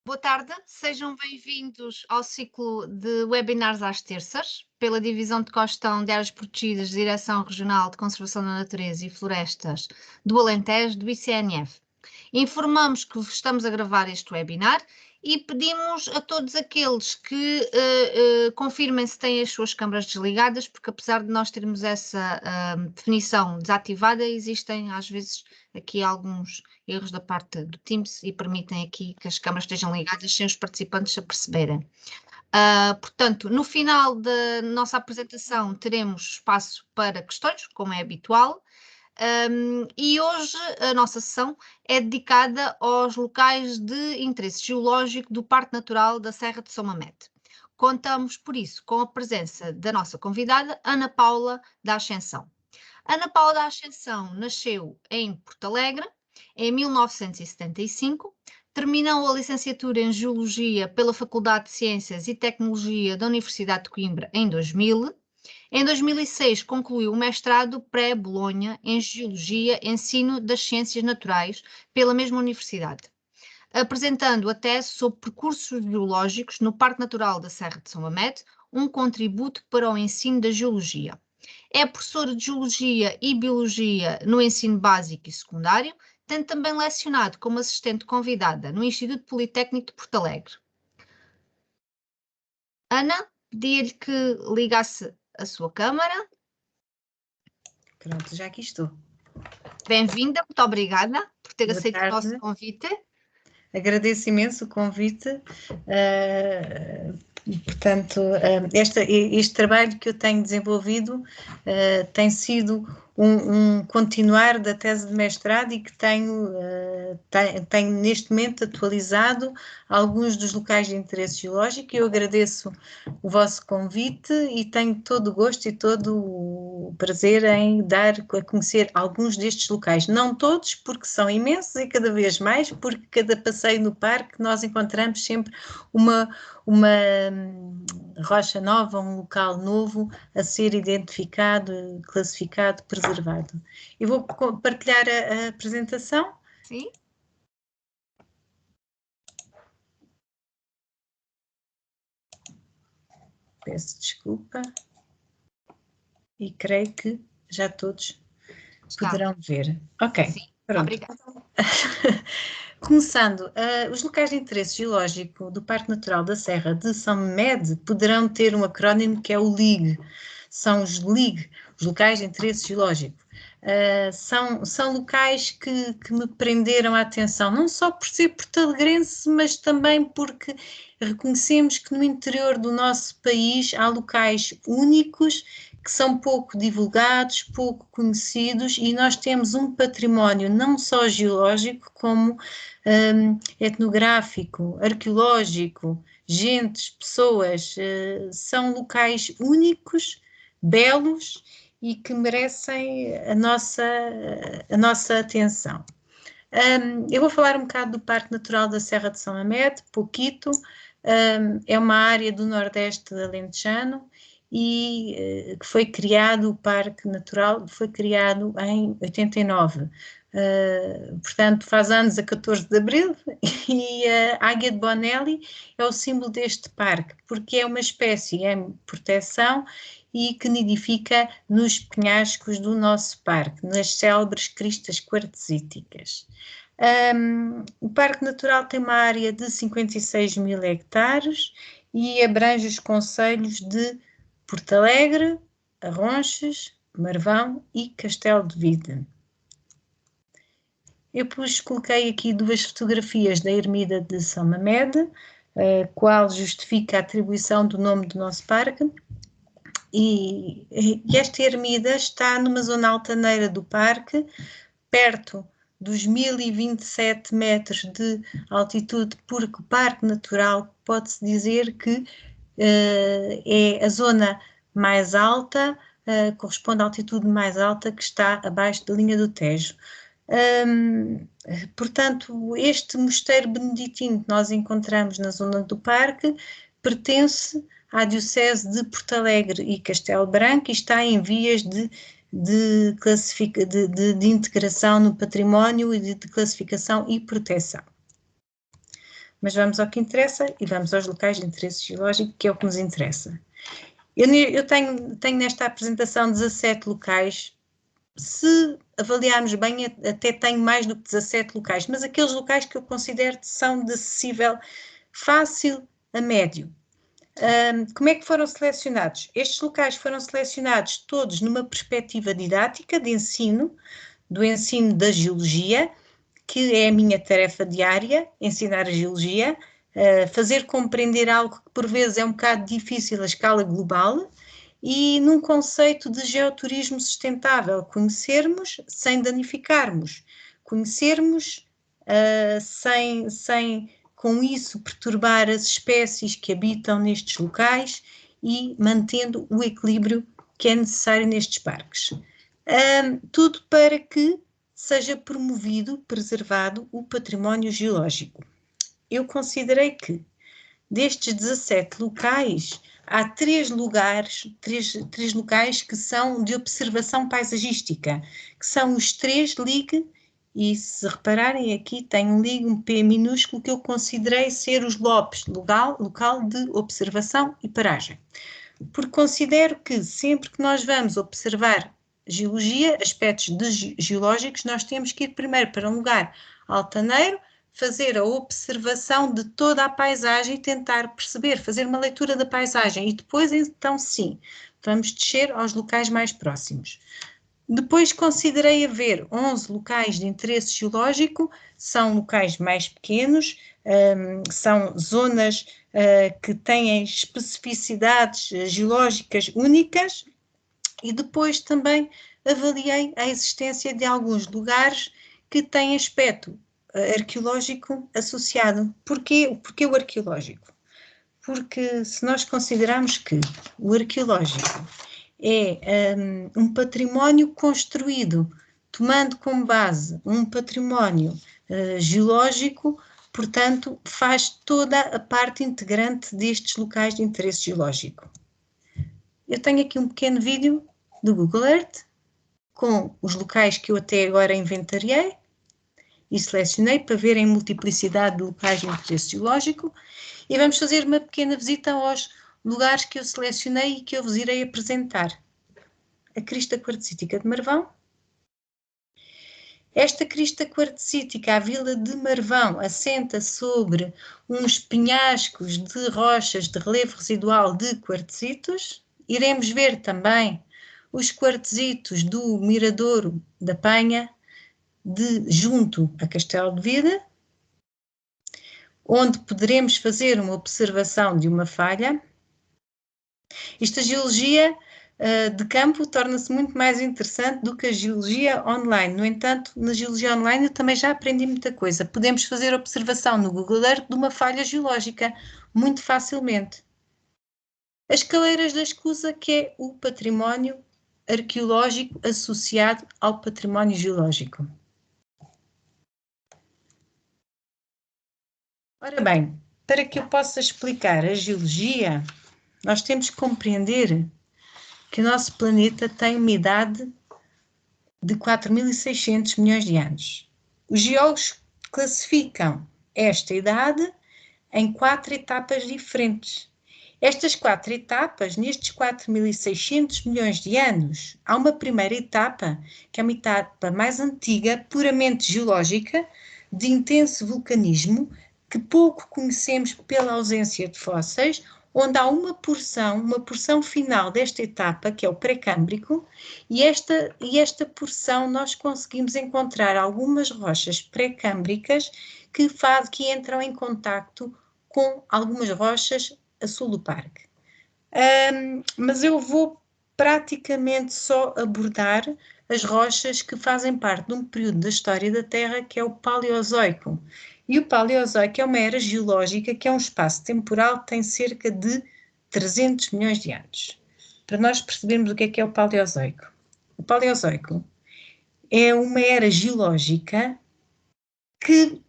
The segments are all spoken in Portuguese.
Boa tarde, sejam bem-vindos ao ciclo de webinars às terças, pela Divisão de Costão de Áreas Protegidas, Direção Regional de Conservação da Natureza e Florestas do Alentejo, do ICNF. Informamos que estamos a gravar este webinar e pedimos a todos aqueles que confirmem se têm as suas câmaras desligadas, porque apesar de nós termos essa definição desativada, existem às vezes aqui alguns erros da parte do Teams e permitem aqui que as câmaras estejam ligadas sem os participantes se aperceberem. Portanto, no final da nossa apresentação teremos espaço para questões, como é habitual. E hoje a nossa sessão é dedicada aos locais de interesse geológico do Parque Natural da Serra de São Mamede. Contamos, por isso, com a presença da nossa convidada, Ana Paula da Ascensão. Ana Paula da Ascensão nasceu em Porto Alegre em 1975, terminou a licenciatura em Geologia pela Faculdade de Ciências e Tecnologia da Universidade de Coimbra em 2000. Em 2006, concluiu o mestrado pré-Bolonha em Geologia, Ensino das Ciências Naturais, pela mesma universidade, apresentando a tese sobre percursos geológicos no Parque Natural da Serra de São Mamede, um contributo para o ensino da geologia. É professora de Geologia e Biologia no ensino básico e secundário, tendo também lecionado como assistente convidada no Instituto Politécnico de Porto Alegre. Ana, pedia-lhe que ligasse a sua câmara. Pronto, já aqui estou. Bem-vinda, muito obrigada por ter aceito o nosso convite. Agradeço imenso o convite. Portanto, este trabalho que eu tenho desenvolvido tem sido um continuar da tese de mestrado e que tenho neste momento atualizado alguns dos locais de interesse geológico. Eu agradeço o vosso convite e tenho todo o gosto e todo o prazer em dar a conhecer alguns destes locais. Não todos, porque são imensos e cada vez mais, porque cada passeio no parque nós encontramos sempre uma rocha nova, um local novo a ser identificado, classificado, preservado. Eu vou partilhar a apresentação. Sim. Peço desculpa. E creio que já todos poderão ver. Ok, sim, pronto. Obrigada. Começando, os locais de interesse geológico do Parque Natural da Serra de São Mamede poderão ter um acrónimo que é o LIG. São os LIG, os locais de interesse geológico. São locais que me prenderam a atenção, não só por ser portalegrense, mas também porque reconhecemos que no interior do nosso país há locais únicos que são pouco divulgados, pouco conhecidos, e nós temos um património não só geológico, como etnográfico, arqueológico, gentes, pessoas, são locais únicos, belos e que merecem a nossa atenção. Eu vou falar um bocado do Parque Natural da Serra de São Mamede, pouquito. É uma área do Nordeste alentejano e que foi criado, o Parque Natural foi criado em 89. Portanto, faz anos a 14 de Abril, e a águia de Bonelli é o símbolo deste parque, porque é uma espécie em proteção e que nidifica nos penhascos do nosso parque, nas célebres cristas quartzíticas. O Parque Natural tem uma área de 56 mil hectares e abrange os concelhos de Porto Alegre, Arronches, Marvão e Castelo de Vide. Eu coloquei aqui duas fotografias da ermida de São Mamede, qual justifica a atribuição do nome do nosso parque. E esta ermida está numa zona altaneira do parque, perto dos 1027 metros de altitude, porque o Parque Natural pode-se dizer que é a zona mais alta, corresponde à altitude mais alta que está abaixo da linha do Tejo. Portanto, este mosteiro beneditino que nós encontramos na zona do parque pertence à Diocese de Porto Alegre e Castelo Branco e está em vias de integração no património e de classificação e proteção. Mas vamos ao que interessa e vamos aos locais de interesse geológico, que é o que nos interessa. Eu tenho nesta apresentação 17 locais. Se avaliarmos bem, até tenho mais do que 17 locais, mas aqueles locais que eu considero que são de acessível fácil a médio. Como é que foram selecionados? Estes locais foram selecionados todos numa perspectiva didática de ensino, do ensino da geologia, que é a minha tarefa diária, ensinar a geologia, fazer compreender algo que por vezes é um bocado difícil a escala global, e num conceito de geoturismo sustentável, conhecermos sem danificarmos, conhecermos sem com isso perturbar as espécies que habitam nestes locais e mantendo o equilíbrio que é necessário nestes parques. Tudo para que seja promovido, preservado o património geológico. Eu considerei que destes 17 locais, há três locais que são de observação paisagística, que são os 3 LIG, e se repararem aqui tem um LIG, um P minúsculo, que eu considerei ser os LOPs, local de observação e paragem. Porque considero que sempre que nós vamos observar geologia, aspectos geológicos, nós temos que ir primeiro para um lugar altaneiro, fazer a observação de toda a paisagem e tentar perceber, fazer uma leitura da paisagem e depois, então, sim, vamos descer aos locais mais próximos. Depois considerei haver 11 locais de interesse geológico, são locais mais pequenos, são zonas que têm especificidades geológicas únicas, e depois também avaliei a existência de alguns lugares que têm aspecto arqueológico associado. Porquê o arqueológico? Porque se nós considerarmos que o arqueológico é um património construído, tomando como base um património geológico, portanto, faz toda a parte integrante destes locais de interesse geológico. Eu tenho aqui um pequeno vídeo do Google Earth, com os locais que eu até agora inventariei e selecionei para verem multiplicidade de locais de interesse geológico, e vamos fazer uma pequena visita aos lugares que eu selecionei e que eu vos irei apresentar. A crista quartzítica de Marvão. Esta crista quartzítica, a vila de Marvão, assenta sobre uns penhascos de rochas de relevo residual de quartzitos. Iremos ver também os quartzitos do Miradouro da Penha, junto a Castelo de Vida, onde poderemos fazer uma observação de uma falha. Esta geologia de campo torna-se muito mais interessante do que a geologia online. No entanto, na geologia online eu também já aprendi muita coisa. Podemos fazer observação no Google Earth de uma falha geológica muito facilmente. As Caleiras da Escusa, que é o património arqueológico associado ao património geológico. Ora bem, para que eu possa explicar a geologia, nós temos que compreender que o nosso planeta tem uma idade de 4.600 milhões de anos. Os geólogos classificam esta idade em 4 etapas diferentes. Estas 4 etapas, nestes 4.600 milhões de anos, há uma primeira etapa, que é uma etapa mais antiga, puramente geológica, de intenso vulcanismo, que pouco conhecemos pela ausência de fósseis, onde há uma porção final desta etapa, que é o pré-câmbrico, e esta porção nós conseguimos encontrar algumas rochas pré-câmbricas que entram em contacto com algumas rochas a sul do parque. Mas eu vou praticamente só abordar as rochas que fazem parte de um período da história da Terra que é o Paleozoico. E o Paleozoico é uma era geológica que é um espaço temporal que tem cerca de 300 milhões de anos. Para nós percebermos o que é o Paleozoico. O Paleozoico é uma era geológica que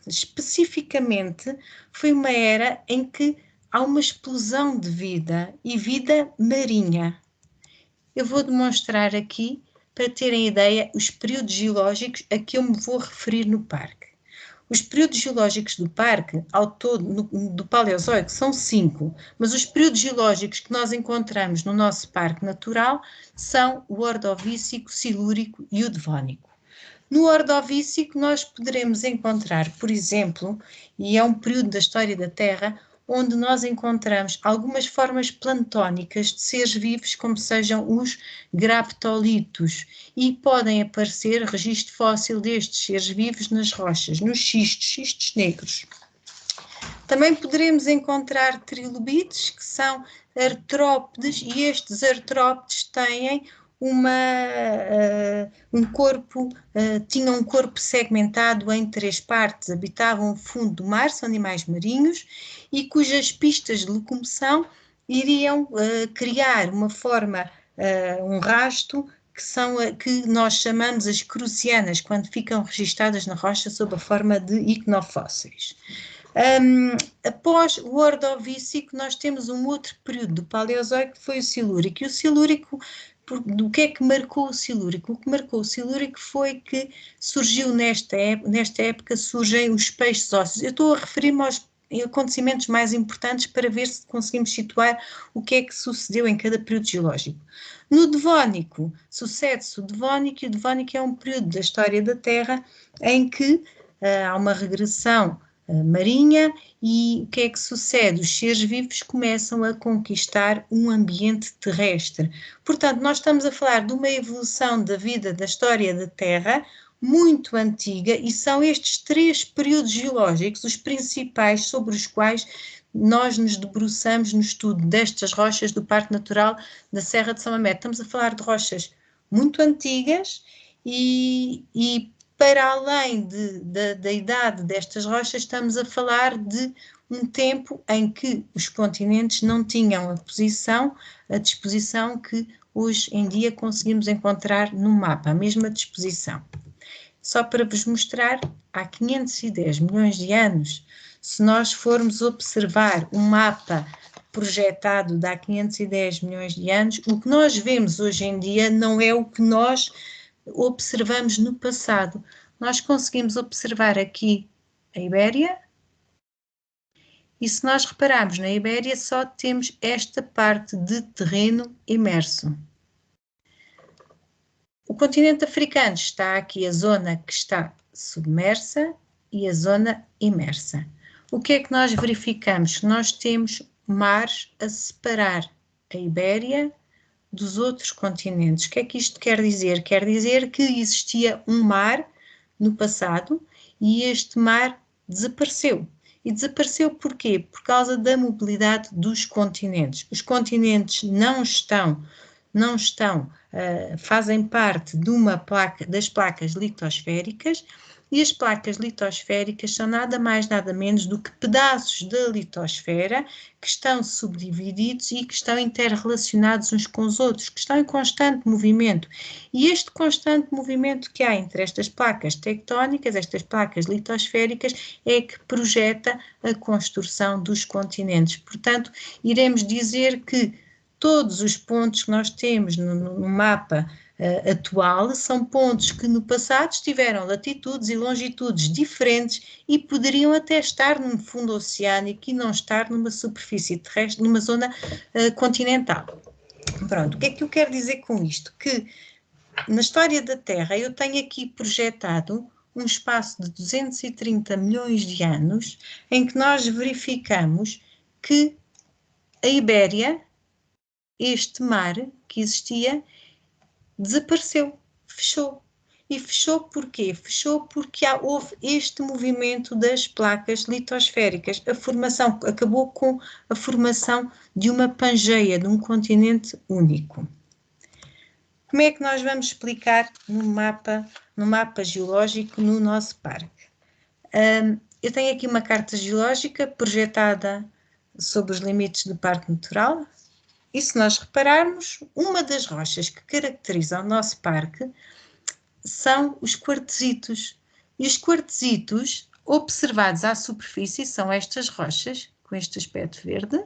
especificamente foi uma era em que há uma explosão de vida e vida marinha. Eu vou demonstrar aqui, para terem ideia, os períodos geológicos a que eu me vou referir no parque. Os períodos geológicos do parque, ao todo, do Paleozoico, são 5, mas os períodos geológicos que nós encontramos no nosso parque natural são o Ordovícico, Silúrico e o Devónico. No Ordovícico nós poderemos encontrar, por exemplo, e é um período da história da Terra, onde nós encontramos algumas formas planctónicas de seres vivos, como sejam os graptolitos, e podem aparecer registro fóssil destes seres vivos nas rochas, nos cistos negros. Também poderemos encontrar trilobites, que são artrópodes, e estes artrópodes têm tinham um corpo segmentado em 3 partes, habitavam o fundo do mar, são animais marinhos, e cujas pistas de locomoção iriam criar uma forma, um rasto, que nós chamamos as crucianas, quando ficam registadas na rocha sob a forma de icnofósseis. Após o Ordovícico, nós temos um outro período do Paleozoico, que foi o Silúrico. E o Silúrico, do que é que marcou o Silúrico? O que marcou o Silúrico foi que surgiu nesta época surgem os peixes ósseos. Eu estou a referir-me aos acontecimentos mais importantes para ver se conseguimos situar o que é que sucedeu em cada período geológico. No Devónico, sucede-se o Devónico, e o Devónico é um período da história da Terra em que há uma regressão marinha, e o que é que sucede? Os seres vivos começam a conquistar um ambiente terrestre. Portanto, nós estamos a falar de uma evolução da vida, da história da Terra, muito antiga, e são estes 3 períodos geológicos os principais sobre os quais nós nos debruçamos no estudo destas rochas do Parque Natural da Serra de São Mamede. Estamos a falar de rochas muito antigas e para além da idade destas rochas, estamos a falar de um tempo em que os continentes não tinham a disposição que hoje em dia conseguimos encontrar no mapa, a mesma disposição. Só para vos mostrar, há 510 milhões de anos, se nós formos observar um mapa projetado de há 510 milhões de anos, o que nós vemos hoje em dia não é o que nós observamos no passado. Nós conseguimos observar aqui a Ibéria, e se nós repararmos na Ibéria só temos esta parte de terreno imerso. O continente africano está aqui a zona que está submersa e a zona imersa. O que é que nós verificamos? Nós temos mares a separar a Ibéria dos outros continentes. O que é que isto quer dizer? Quer dizer que existia um mar no passado e este mar desapareceu. E desapareceu porquê? Por causa da mobilidade dos continentes. Os continentes fazem parte de das placas litosféricas, e as placas litosféricas são nada mais, nada menos do que pedaços da litosfera que estão subdivididos e que estão interrelacionados uns com os outros, que estão em constante movimento. E este constante movimento que há entre estas placas tectónicas, estas placas litosféricas, é que projeta a construção dos continentes. Portanto, iremos dizer que todos os pontos que nós temos no mapa atual são pontos que no passado tiveram latitudes e longitudes diferentes e poderiam até estar num fundo oceânico e não estar numa superfície terrestre, numa zona continental. Pronto, o que é que eu quero dizer com isto? Que na história da Terra eu tenho aqui projetado um espaço de 230 milhões de anos em que nós verificamos que a Ibéria, este mar que existia, desapareceu, fechou. E fechou porquê? Fechou porque houve este movimento das placas litosféricas. Acabou com a formação de uma pangeia, de um continente único. Como é que nós vamos explicar no mapa geológico no nosso parque? Eu tenho aqui uma carta geológica projetada sobre os limites do Parque Natural. E se nós repararmos, uma das rochas que caracteriza o nosso parque são os quartzitos. E os quartzitos, observados à superfície, são estas rochas, com este aspecto verde,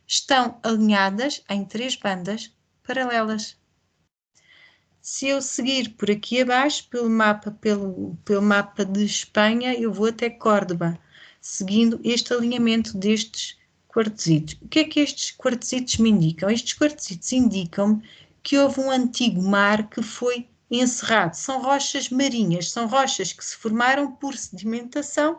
estão alinhadas em 3 bandas paralelas. Se eu seguir por aqui abaixo, pelo mapa de Espanha, eu vou até Córdoba, seguindo este alinhamento destes quartzitos. O que é que estes quartzitos me indicam? Estes quartzitos indicam-me que houve um antigo mar que foi encerrado. São rochas marinhas, são rochas que se formaram por sedimentação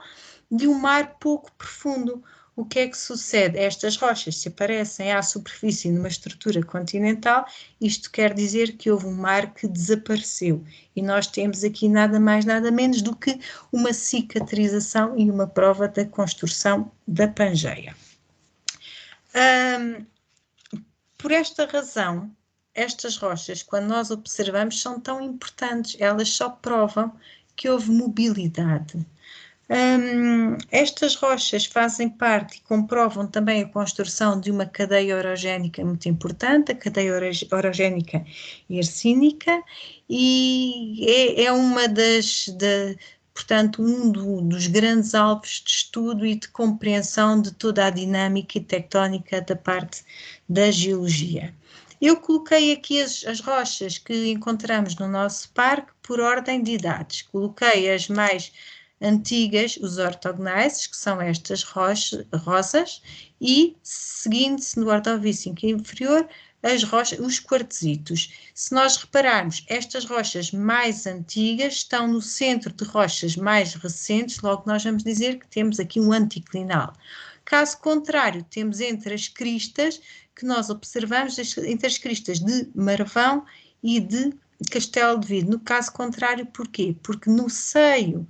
de um mar pouco profundo. O que é que sucede? Estas rochas se aparecem à superfície numa estrutura continental, isto quer dizer que houve um mar que desapareceu. E nós temos aqui nada mais, nada menos do que uma cicatrização e uma prova da construção da Pangeia. Por esta razão, estas rochas, quando nós observamos, são tão importantes. Elas só provam que houve mobilidade. Estas rochas fazem parte e comprovam também a construção de uma cadeia orogénica muito importante, a cadeia orogénica hercínica, e é uma portanto, dos grandes alvos de estudo e de compreensão de toda a dinâmica e tectónica da parte da geologia. Eu coloquei aqui as rochas que encontramos no nosso parque por ordem de idades. Coloquei as mais antigas, os ortogneises, que são estas rosas, e seguindo-se no ordovícico inferior, as rochas, os quartzitos. Se nós repararmos, estas rochas mais antigas estão no centro de rochas mais recentes, logo nós vamos dizer que temos aqui um anticlinal. Caso contrário, temos entre as cristas, que nós observamos, entre as cristas de Marvão e de Castelo de Vide. No caso contrário, porquê? Porque no seio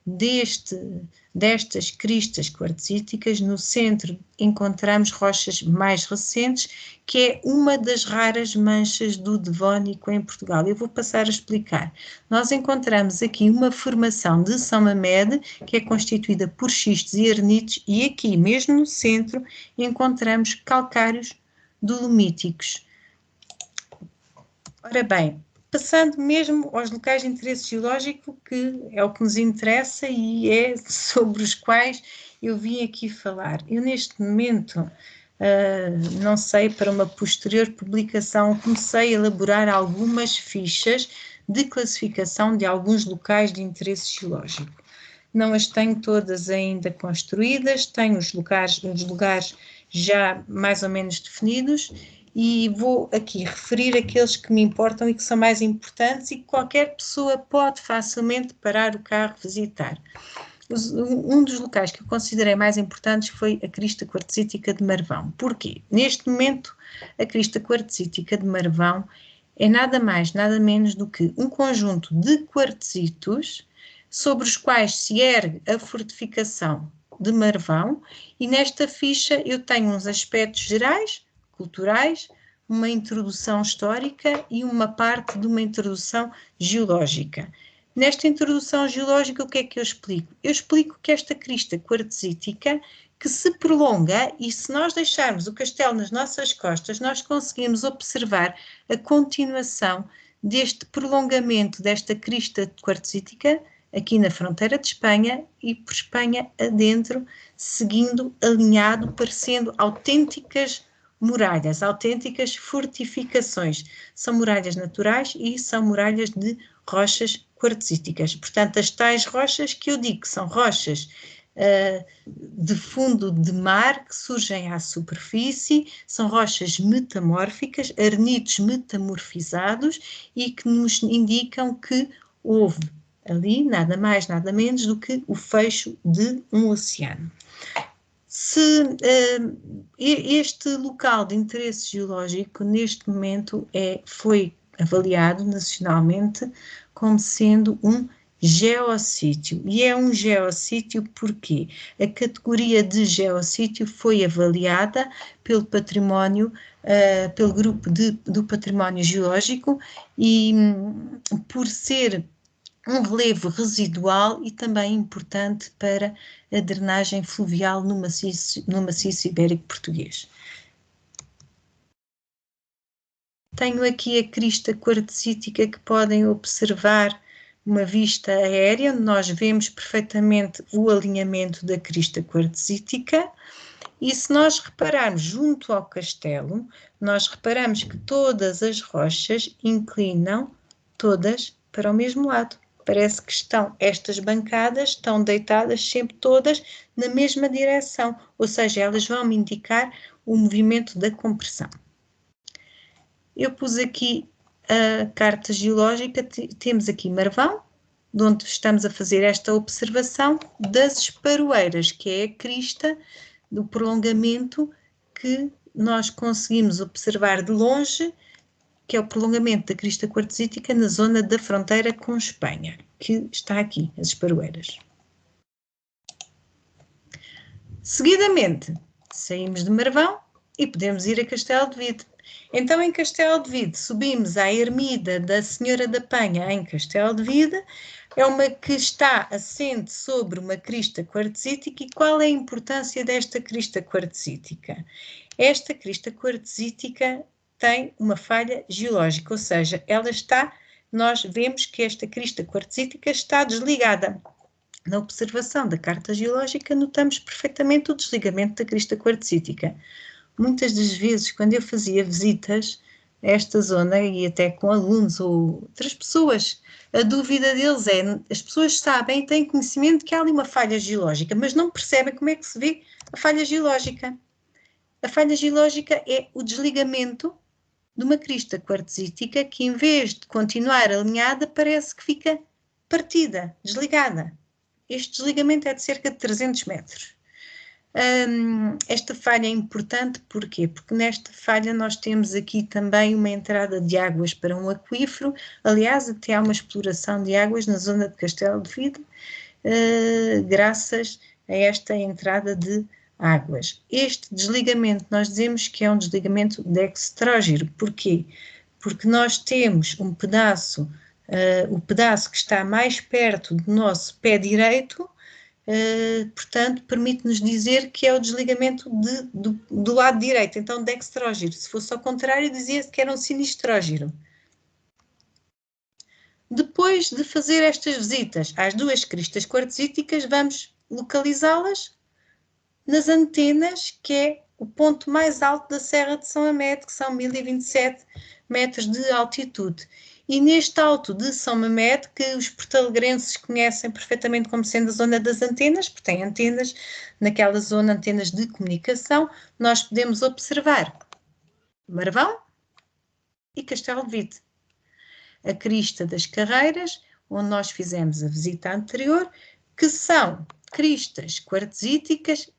destas cristas quartzíticas, no centro encontramos rochas mais recentes, que é uma das raras manchas do Devónico em Portugal. Eu vou passar a explicar. Nós encontramos aqui uma formação de São Mamede, que é constituída por xistos e arenites, e aqui, mesmo no centro, encontramos calcários dolomíticos. Ora bem, passando mesmo aos locais de interesse geológico, que é o que nos interessa e é sobre os quais eu vim aqui falar. Eu, neste momento, não sei, para uma posterior publicação, comecei a elaborar algumas fichas de classificação de alguns locais de interesse geológico. Não as tenho todas ainda construídas, tenho os lugares já mais ou menos definidos, e vou aqui referir aqueles que me importam e que são mais importantes e que qualquer pessoa pode facilmente parar o carro e visitar. Um dos locais que eu considerei mais importantes foi a crista quartzítica de Marvão. Porquê? Neste momento, a crista quartzítica de Marvão é nada mais, nada menos do que um conjunto de quartzitos sobre os quais se ergue a fortificação de Marvão, e nesta ficha eu tenho uns aspectos gerais, culturais, uma introdução histórica e uma parte de uma introdução geológica. Nesta introdução geológica, o que é que eu explico? Eu explico que esta crista quartzítica, que se prolonga, e se nós deixarmos o castelo nas nossas costas, nós conseguimos observar a continuação deste prolongamento desta crista quartzítica aqui na fronteira de Espanha e por Espanha adentro, seguindo alinhado, parecendo autênticas muralhas, autênticas fortificações. São muralhas naturais e são muralhas de rochas quartzíticas. Portanto, as tais rochas que eu digo que são rochas de fundo de mar que surgem à superfície, são rochas metamórficas, arenitos metamorfizados e que nos indicam que houve ali nada mais, nada menos do que o fecho de um oceano. Este local de interesse geológico, neste momento, foi avaliado nacionalmente como sendo um geossítio. E é um geossítio porque a categoria de geossítio foi avaliada pelo património, pelo grupo do património geológico, e por ser um relevo residual e também importante para a drenagem fluvial no maciço ibérico português. Tenho aqui a crista quartzítica que podem observar uma vista aérea, onde nós vemos perfeitamente o alinhamento da crista quartzítica, e se nós repararmos junto ao castelo, nós reparamos que todas as rochas inclinam todas para o mesmo lado. Parece que estas bancadas estão deitadas sempre todas na mesma direção, ou seja, elas vão me indicar o movimento da compressão. Eu pus aqui a carta geológica, temos aqui Marvão, de onde estamos a fazer esta observação das esparoeiras, que é a crista do prolongamento que nós conseguimos observar de longe, que é o prolongamento da crista quartzítica na zona da fronteira com Espanha, que está aqui, as esparoeiras. Seguidamente, saímos de Marvão e podemos ir a Castelo de Vide. Então, em Castelo de Vide, subimos à ermida da Senhora da Penha, em Castelo de Vide, é uma que está assente sobre uma crista quartzítica. E qual é a importância desta crista quartzítica? Esta crista quartzítica tem uma falha geológica, ou seja, nós vemos que esta crista quartzítica está desligada. Na observação da carta geológica, notamos perfeitamente o desligamento da crista quartzítica. Muitas das vezes, quando eu fazia visitas a esta zona, e até com alunos ou outras pessoas, a dúvida deles as pessoas sabem, têm conhecimento que há ali uma falha geológica, mas não percebem como é que se vê a falha geológica. A falha geológica é o desligamento de uma crista quartzítica que, em vez de continuar alinhada, parece que fica partida, desligada. Este desligamento é de cerca de 300 metros. Esta falha é importante, porquê? Porque nesta falha nós temos aqui também uma entrada de águas para um aquífero. Aliás, até há uma exploração de águas na zona de Castelo de Vide, graças a esta entrada de águas. Este desligamento nós dizemos que é um desligamento dextrógeno. Porquê? Porque nós temos um pedaço, o pedaço que está mais perto do nosso pé direito, portanto, permite-nos dizer que é o desligamento do lado direito, então dextrógeno. Se fosse ao contrário, dizia-se que era um sinistrógeno. Depois de fazer estas visitas às duas cristas quartzíticas, vamos localizá-las nas antenas, que é o ponto mais alto da Serra de São Mamede, que são 1027 metros de altitude. E neste alto de São Mamede, que os portalegrenses conhecem perfeitamente como sendo a zona das antenas, porque tem antenas, naquela zona, antenas de comunicação, nós podemos observar Marvão e Castelo de Vide. A crista das Carreiras, onde nós fizemos a visita anterior, que são cristas quartzíticas,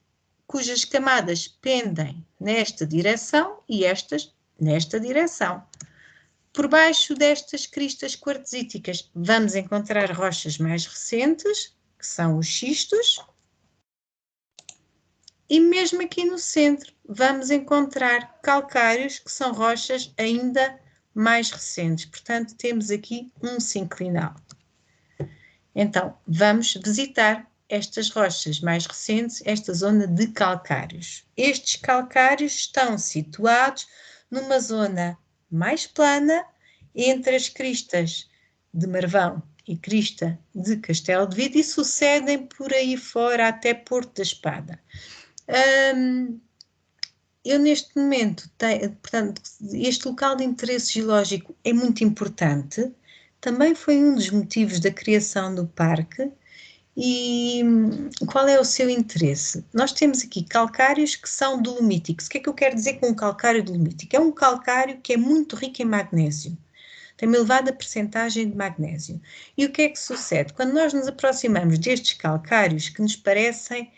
cujas camadas pendem nesta direção e estas nesta direção. Por baixo destas cristas quartzíticas vamos encontrar rochas mais recentes, que são os xistos, e mesmo aqui no centro vamos encontrar calcários, que são rochas ainda mais recentes. Portanto, temos aqui um sinclinal. Então, vamos visitar estas rochas mais recentes, esta zona de calcários. Estes calcários estão situados numa zona mais plana, entre as cristas de Marvão e crista de Castelo de Vide, e sucedem por aí fora até Porto da Espada. Eu neste momento, portanto, este local de interesse geológico é muito importante, também foi um dos motivos da criação do parque. E qual é o seu interesse? Nós temos aqui calcários que são dolomíticos. O que é que eu quero dizer com um calcário dolomítico? É um calcário que é muito rico em magnésio, tem uma elevada percentagem de magnésio. E o que é que sucede? Quando nós nos aproximamos destes calcários, que nos parecem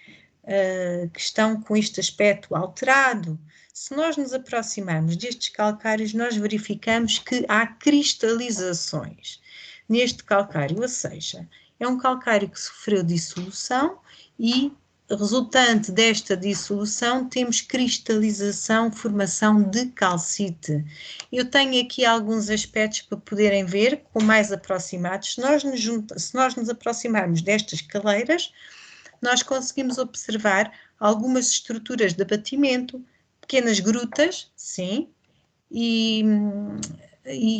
que estão com este aspecto alterado, se nós nos aproximarmos destes calcários, nós verificamos que há cristalizações neste calcário, ou seja, é um calcário que sofreu dissolução e, resultante desta dissolução, temos cristalização, formação de calcite. Eu tenho aqui alguns aspectos para poderem ver, com mais aproximados. Se nós nos aproximarmos destas caleiras, nós conseguimos observar algumas estruturas de abatimento, pequenas grutas, sim, e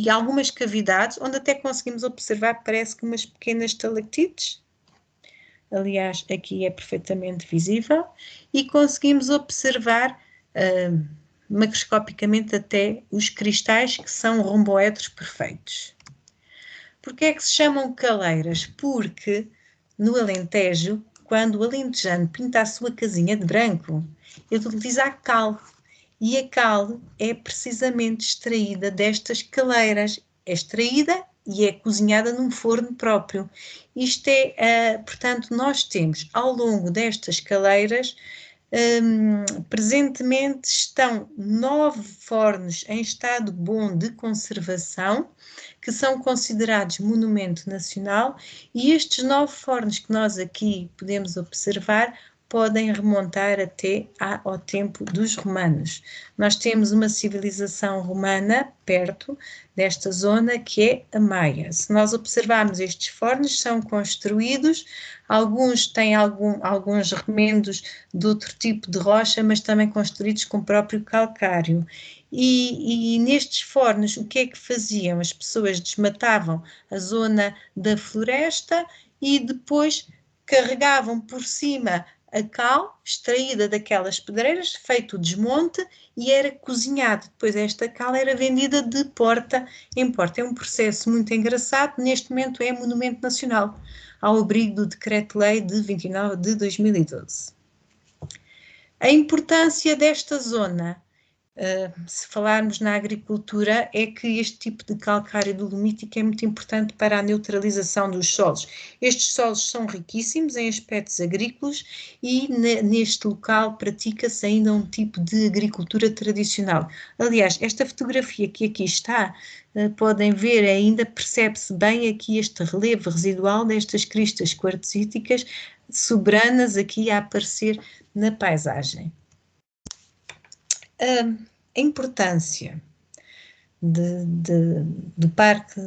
algumas cavidades, onde até conseguimos observar, parece que umas pequenas estalactites. Aliás, aqui é perfeitamente visível, e conseguimos observar macroscopicamente até os cristais, que são romboedros perfeitos. Porquê é que se chamam caleiras? Porque no Alentejo, quando o alentejano pinta a sua casinha de branco, ele utiliza a cal. E a cal é precisamente extraída destas caleiras. É extraída e é cozinhada num forno próprio. Isto é, portanto, nós temos ao longo destas caleiras, presentemente estão 9 fornos em estado bom de conservação, que são considerados monumento nacional, e estes 9 fornos que nós aqui podemos observar podem remontar até ao tempo dos romanos. Nós temos uma civilização romana perto desta zona, que é a Maia. Se nós observarmos, estes fornos são construídos, alguns têm alguns remendos de outro tipo de rocha, mas também construídos com o próprio calcário. E nestes fornos, o que é que faziam? As pessoas desmatavam a zona da floresta e depois carregavam por cima a cal, extraída daquelas pedreiras, feito o desmonte, e era cozinhado. Depois esta cal era vendida de porta em porta. É um processo muito engraçado, neste momento é monumento nacional, ao abrigo do Decreto-Lei de 29 de 2012. A importância desta zona, se falarmos na agricultura, é que este tipo de calcário dolomítico é muito importante para a neutralização dos solos. Estes solos são riquíssimos em aspectos agrícolas e neste local pratica-se ainda um tipo de agricultura tradicional. Aliás, esta fotografia que aqui está, podem ver, ainda percebe-se bem aqui este relevo residual destas cristas quartzíticas soberanas aqui a aparecer na paisagem. A importância do parque,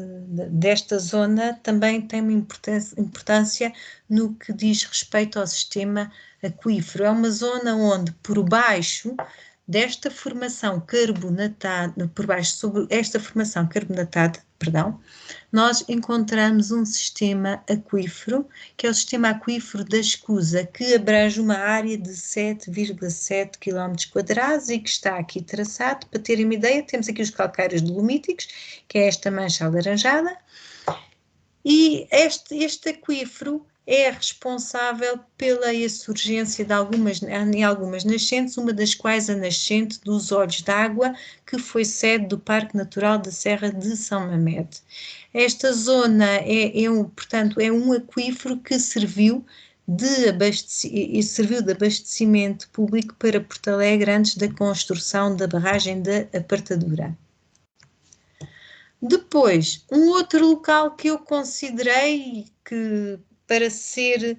desta zona, também tem uma importância no que diz respeito ao sistema aquífero. É uma zona onde, por baixo desta formação carbonatada, por baixo sobre esta formação carbonatada, nós encontramos um sistema aquífero, que é o sistema aquífero da Escusa, que abrange uma área de 7,7 km² e que está aqui traçado. Para terem uma ideia, temos aqui os calcários dolomíticos, que é esta mancha alaranjada, e este aquífero é responsável pela ressurgência em algumas nascentes, uma das quais a nascente dos Olhos d'Água, que foi sede do Parque Natural da Serra de São Mamede. Esta zona portanto, é um aquífero que serviu de abastecimento público para Porto Alegre antes da construção da barragem da Apartadura. Depois, um outro local que eu considerei que para ser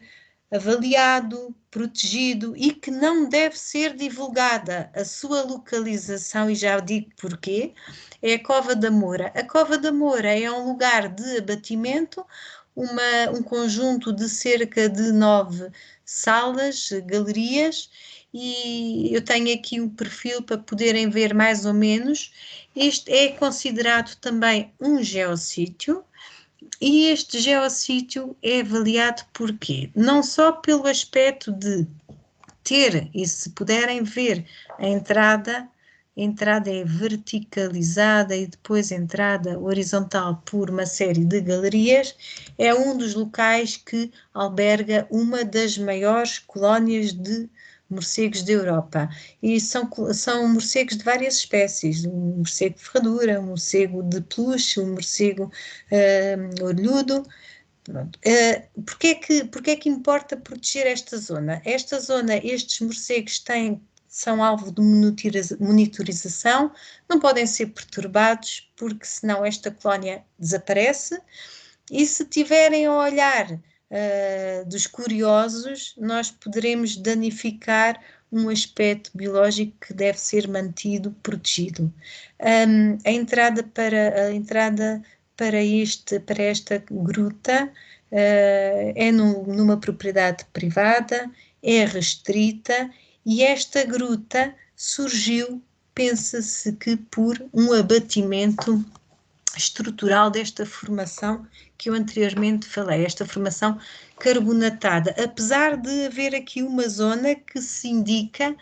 avaliado, protegido e que não deve ser divulgada a sua localização, e já digo porquê, é a Cova da Moura. A Cova da Moura é um lugar de abatimento, um conjunto de cerca de 9 salas, galerias, e eu tenho aqui um perfil para poderem ver mais ou menos. Este é considerado também um geossítio, e este geossítio é avaliado por quê? Não só pelo aspecto de ter, e se puderem ver, a entrada é verticalizada e depois entrada horizontal por uma série de galerias, é um dos locais que alberga uma das maiores colónias de morcegos da Europa, e são morcegos de várias espécies, um morcego de ferradura, um morcego de peluche, um morcego orelhudo. Porquê é que importa proteger esta zona? Esta zona, estes morcegos são alvo de monitorização, não podem ser perturbados, porque senão esta colónia desaparece, e se tiverem a olhar dos curiosos, nós poderemos danificar um aspecto biológico que deve ser mantido protegido. A entrada para esta gruta é numa propriedade privada, é restrita, e esta gruta surgiu, pensa-se que por um abatimento estrutural desta formação que eu anteriormente falei, esta formação carbonatada, apesar de haver aqui uma zona que se indica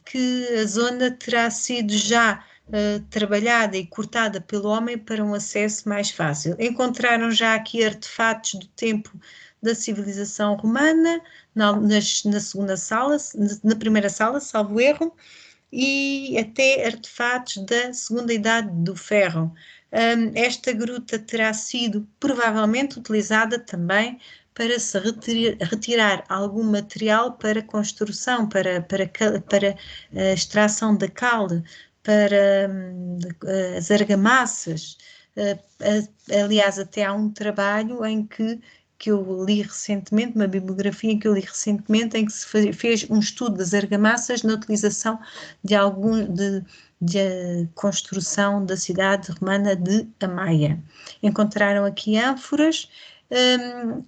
que a zona terá sido já trabalhada e cortada pelo homem para um acesso mais fácil. Encontraram já aqui artefatos do tempo da civilização romana, na segunda sala, na primeira sala, salvo erro, e até artefatos da segunda idade do ferro. Esta gruta terá sido provavelmente utilizada também para se retirar algum material para construção, para a extração da cal, para as argamassas. Aliás, até há um trabalho que eu li recentemente, uma bibliografia que eu li recentemente, em que se fez um estudo das argamassas na utilização de construção da cidade romana de Amaia. Encontraram aqui ânforas.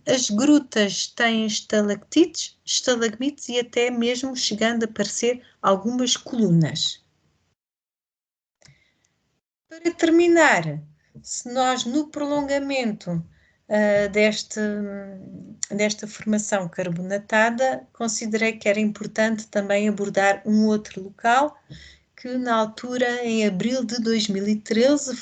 As grutas têm estalagmites e até mesmo chegando a aparecer algumas colunas. Para terminar, se nós no prolongamento desta formação carbonatada, considerei que era importante também abordar um outro local que na altura, em abril de 2013,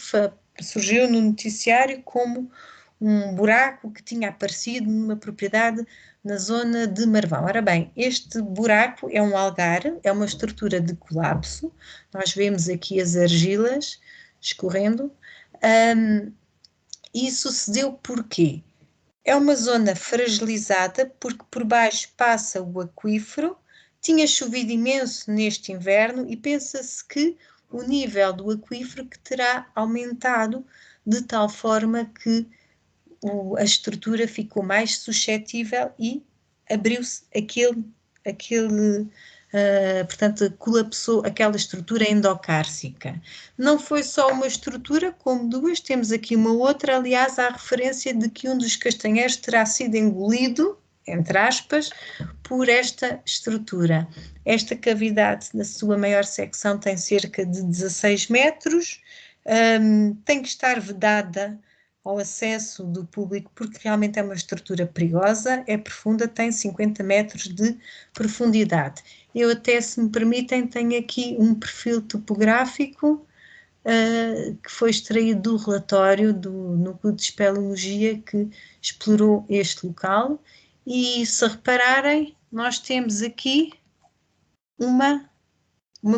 surgiu no noticiário como um buraco que tinha aparecido numa propriedade na zona de Marvão. Ora bem, este buraco é um algar, é uma estrutura de colapso. Nós vemos aqui as argilas escorrendo. E sucedeu porquê? É uma zona fragilizada porque por baixo passa o aquífero, tinha chovido imenso neste inverno e pensa-se que o nível do aquífero que terá aumentado de tal forma que a estrutura ficou mais suscetível e abriu-se portanto, colapsou aquela estrutura endocárcica. Não foi só uma estrutura, como duas, temos aqui uma outra, aliás, há referência de que um dos castanheiros terá sido engolido, entre aspas, por esta estrutura. Esta cavidade, na sua maior secção, tem cerca de 16 metros, tem que estar vedada ao acesso do público, porque realmente é uma estrutura perigosa, é profunda, tem 50 metros de profundidade. Eu até, se me permitem, tenho aqui um perfil topográfico que foi extraído do relatório do Núcleo de Espeleologia que explorou este local, e se repararem, nós temos aqui uma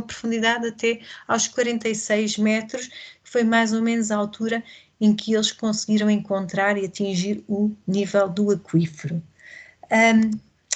profundidade até aos 46 metros, que foi mais ou menos a altura em que eles conseguiram encontrar e atingir o nível do aquífero.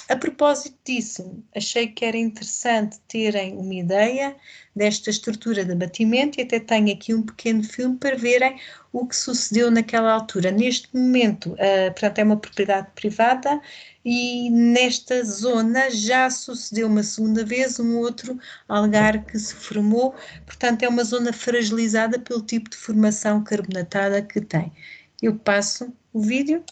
A propósito disso, achei que era interessante terem uma ideia desta estrutura de abatimento e até tenho aqui um pequeno filme para verem o que sucedeu naquela altura. Neste momento, portanto, é uma propriedade privada e nesta zona já sucedeu uma segunda vez um outro algar que se formou, portanto, é uma zona fragilizada pelo tipo de formação carbonatada que tem. Eu passo o vídeo.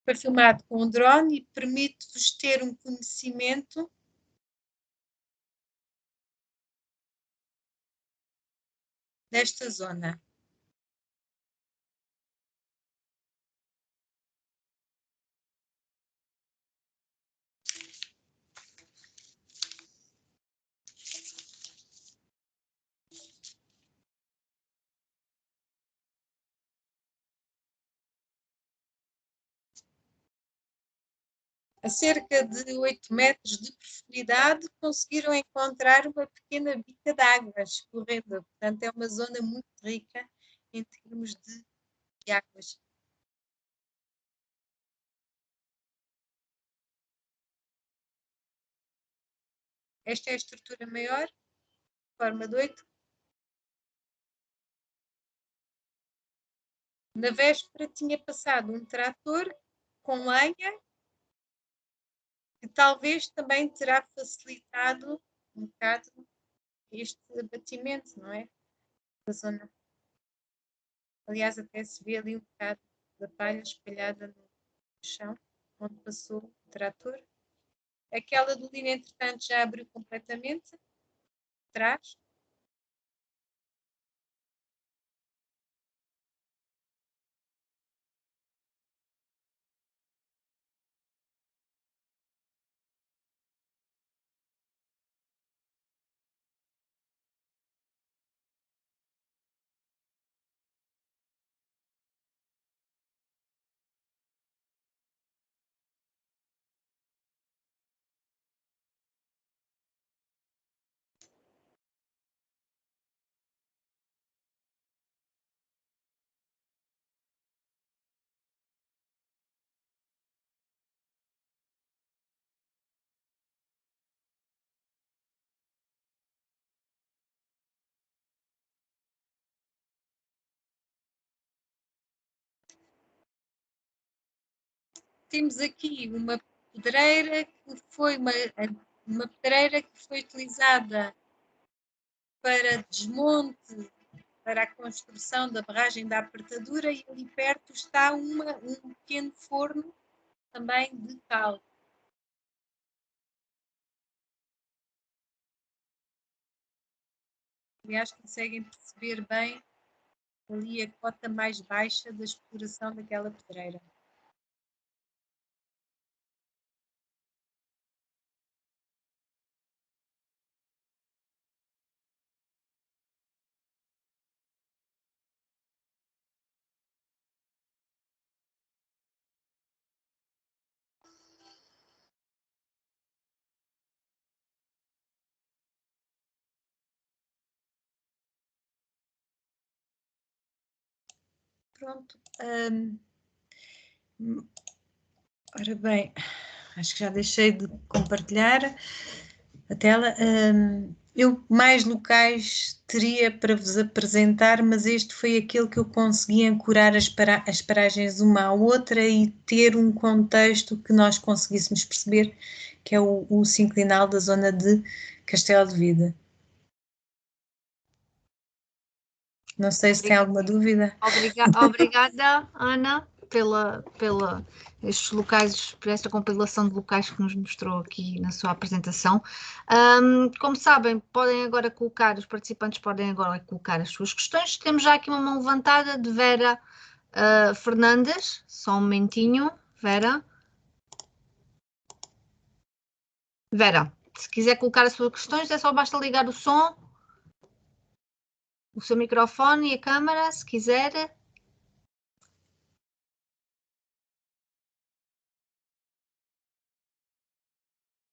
Foi filmado com um drone e permite-vos ter um conhecimento desta zona. A cerca de 8 metros de profundidade, conseguiram encontrar uma pequena bica d'água escorrendo. Portanto, é uma zona muito rica em termos de águas. Esta é a estrutura maior, forma de 8. Na véspera tinha passado um trator com lenha, que talvez também terá facilitado um bocado este abatimento, não é? Da zona. Aliás, até se vê ali um bocado da palha espalhada no chão, onde passou o trator. Aquela dolina, entretanto, já abriu completamente, atrás. temos aqui uma pedreira que foi uma pedreira que foi utilizada para desmonte, para a construção da barragem da Apertadura, e ali perto está um pequeno forno também de cal. Aliás, conseguem perceber bem ali a cota mais baixa da exploração daquela pedreira. Pronto. Ora bem, acho que já deixei de compartilhar a tela. Eu mais locais teria para vos apresentar, mas este foi aquele que eu consegui ancorar as paragens uma à outra e ter um contexto que nós conseguíssemos perceber, que é o sinclinal da zona de Castelo de Vida. Não sei se tem alguma dúvida. Obrigada, Ana, pela estes locais, por esta compilação de locais que nos mostrou aqui na sua apresentação. Como sabem, podem agora colocar, os participantes podem agora colocar as suas questões. Temos já aqui uma mão levantada de Vera Fernandes. Só um momentinho, Vera. Vera, se quiser colocar as suas questões, é só basta ligar o som, o seu microfone e a câmera, se quiser.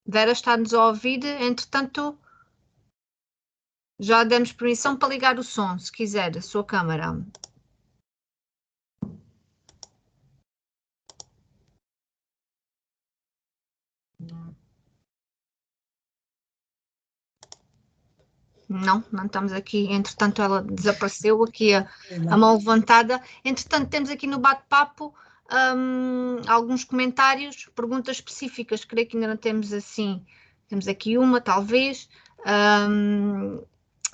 Vera está-nos a ouvir, entretanto, já demos permissão para ligar o som, se quiser, a sua câmara. Não, não estamos aqui. Entretanto, ela desapareceu aqui a mão levantada. Entretanto, temos aqui no bate-papo alguns comentários, perguntas específicas. Creio que ainda não temos assim. Temos aqui uma, talvez.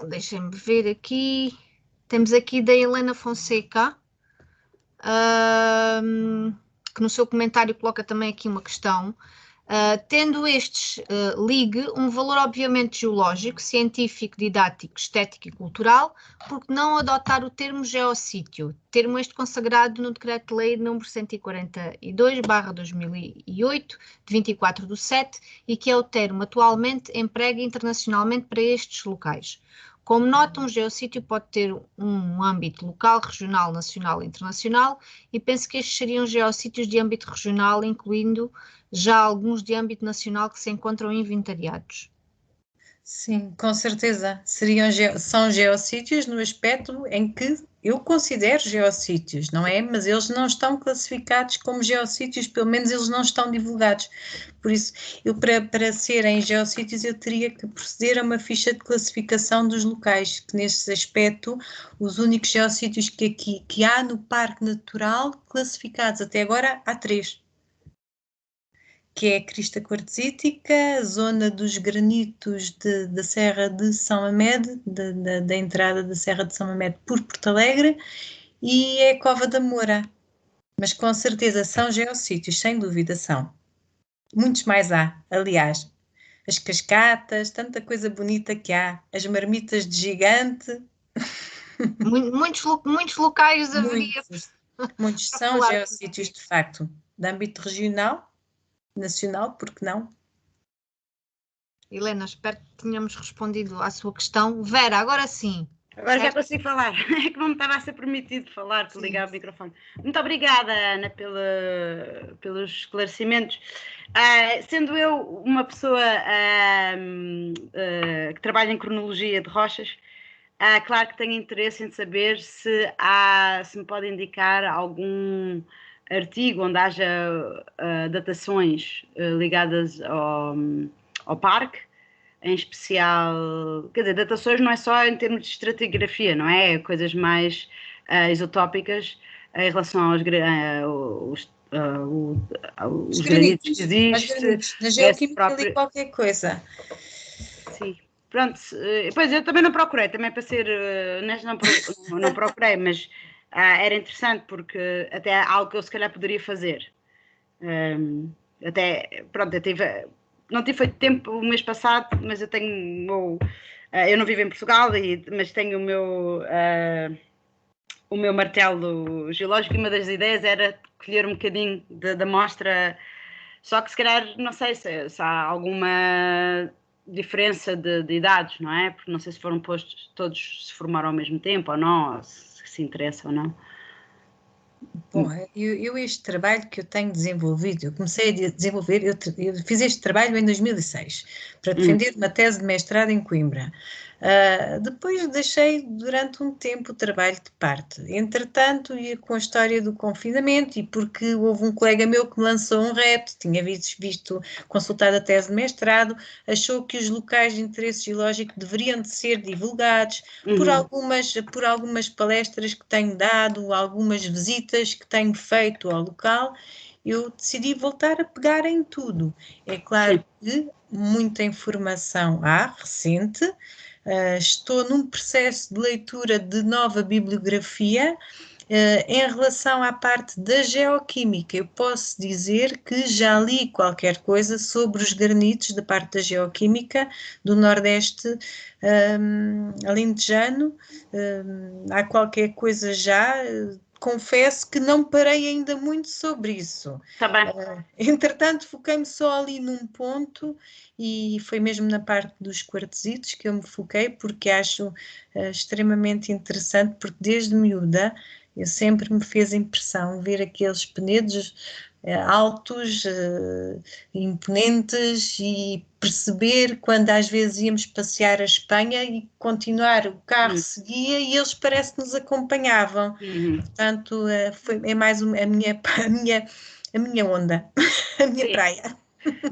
Deixem-me ver aqui. Temos aqui da Helena Fonseca, que no seu comentário coloca também aqui uma questão. Tendo estes ligue um valor obviamente geológico, científico, didático, estético e cultural, porque não adotar o termo geossítio, termo este consagrado no Decreto-Lei nº 142/2008, de 24/7, e que é o termo atualmente emprega internacionalmente para estes locais. Como nota, um geossítio pode ter um âmbito local, regional, nacional e internacional, e penso que estes seriam geossítios de âmbito regional, incluindo já alguns de âmbito nacional que se encontram inventariados. Sim, com certeza. São geossítios no aspecto em que eu considero geossítios, não é? Mas eles não estão classificados como geossítios, pelo menos eles não estão divulgados. Por isso, para serem geossítios, eu teria que proceder a uma ficha de classificação dos locais, que nesse aspecto, os únicos geossítios que há no Parque Natural classificados, até agora há 3. Que é a crista quartzítica, a zona dos granitos da Serra de São Mamede, da entrada da Serra de São Mamede por Porto Alegre, e é a Cova da Moura. Mas com certeza são geossítios, sem dúvida são. Muitos mais há, aliás. As cascatas, tanta coisa bonita que há, as marmitas de gigante. Muitos locais haveria. Muitos são geossítios, de facto, de âmbito regional, nacional, porque não? Helena, espero que tenhamos respondido à sua questão. Vera, agora sim. Agora já consigo falar. É que não me estava a ser permitido falar, por ligar o microfone. Muito obrigada, Ana, pelos esclarecimentos. Sendo eu uma pessoa que trabalha em cronologia de rochas, claro que tenho interesse em saber se me pode indicar algum artigo onde haja datações ligadas ao parque, em especial, quer dizer, datações não é só em termos de estratigrafia, não é? Coisas mais isotópicas em relação os granitos que existem. Na geoquímica ali qualquer coisa. Sim. Pronto, pois eu também não procurei, também para ser honesto, não procurei, mas era interessante porque até é algo que eu se calhar poderia fazer. Até, pronto, não tive feito tempo o mês passado, mas eu tenho eu não vivo em Portugal, mas tenho o meu martelo geológico, e uma das ideias era colher um bocadinho da amostra, só que se calhar não sei se há alguma diferença de idades, não é? Porque não sei se foram postos, todos se formaram ao mesmo tempo ou não, ou se interessa ou não. Bom, eu este trabalho que eu tenho desenvolvido, eu comecei a desenvolver, eu fiz este trabalho em 2006, para defender uma tese de mestrado em Coimbra. Depois deixei durante um tempo o trabalho de parte. Entretanto, ia com a história do confinamento, e porque houve um colega meu que me lançou um reto, tinha visto consultado a tese de mestrado, achou que os locais de interesse geológico deveriam de ser divulgados por algumas palestras que tenho dado, algumas visitas que tenho feito ao local. Eu decidi voltar a pegar em tudo. É claro que muita informação há, recente. Estou num processo de leitura de nova bibliografia. Em relação à parte da geoquímica, eu posso dizer que já li qualquer coisa sobre os granitos da parte da geoquímica do Nordeste alentejano. Há qualquer coisa já. Confesso que não parei ainda muito sobre isso. Tá bem. Entretanto, foquei-me só ali num ponto, e foi mesmo na parte dos quartzitos que eu me foquei, porque acho extremamente interessante, porque desde miúda eu sempre me fez impressão ver aqueles penedos altos, imponentes, e perceber quando às vezes íamos passear a Espanha e continuar, o carro seguia e eles parece que nos acompanhavam. Portanto, é mais a minha onda, a minha praia.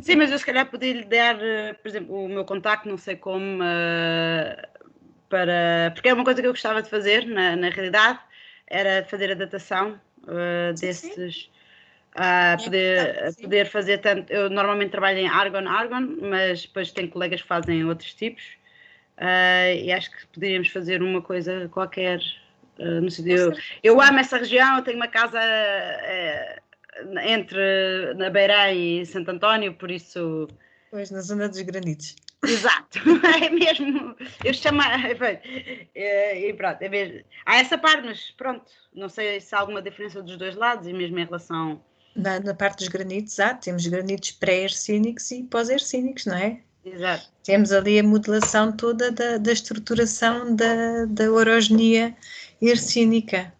Sim, mas eu se calhar podia-lhe dar, por exemplo, o meu contacto, não sei como, porque é uma coisa que eu gostava de fazer, na realidade, era fazer a datação desses. Poder fazer tanto. Eu normalmente trabalho em argon, mas depois tenho colegas que fazem outros tipos, e acho que poderíamos fazer uma coisa qualquer. No sentido, eu amo essa região, eu tenho uma casa entre na Beirém e Santo António, por isso. Pois, na zona dos granitos. Exato, é mesmo. Eu chamo. E pronto, é mesmo. Há essa parte, mas pronto, não sei se há alguma diferença dos dois lados, e mesmo em relação. Na parte dos granitos, temos granitos pré-hercínicos e pós-hercínicos, não é? Exato. Temos ali a modelação toda da estruturação da orogenia hercínica.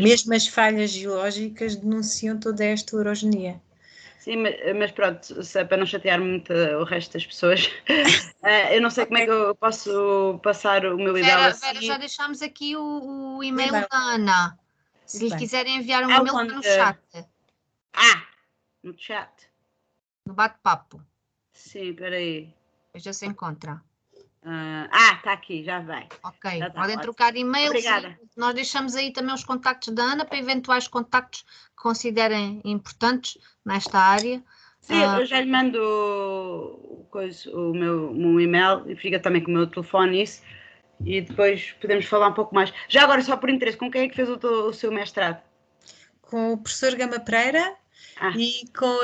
Mesmo as falhas geológicas denunciam toda esta orogenia. Sim, mas pronto, para não chatear muito o resto das pessoas, eu não sei como é que eu posso passar o meu e-mail assim. Vera, já deixámos aqui o e-mail da Ana. Se lhe quiserem enviar um e-mail, está no chat. No chat. No bate-papo. Sim, espera aí. Já se encontra. Está aqui, já vem. Ok, já tá, podem trocar e-mails. Obrigada. Nós deixamos aí também os contactos da Ana para eventuais contactos que considerem importantes nesta área. Sim, eu já lhe mando o meu e-mail, e fica também com o meu telefone, isso, e depois podemos falar um pouco mais. Já agora, só por interesse, com quem é que fez o seu mestrado? Com o professor Gama Pereira. E com o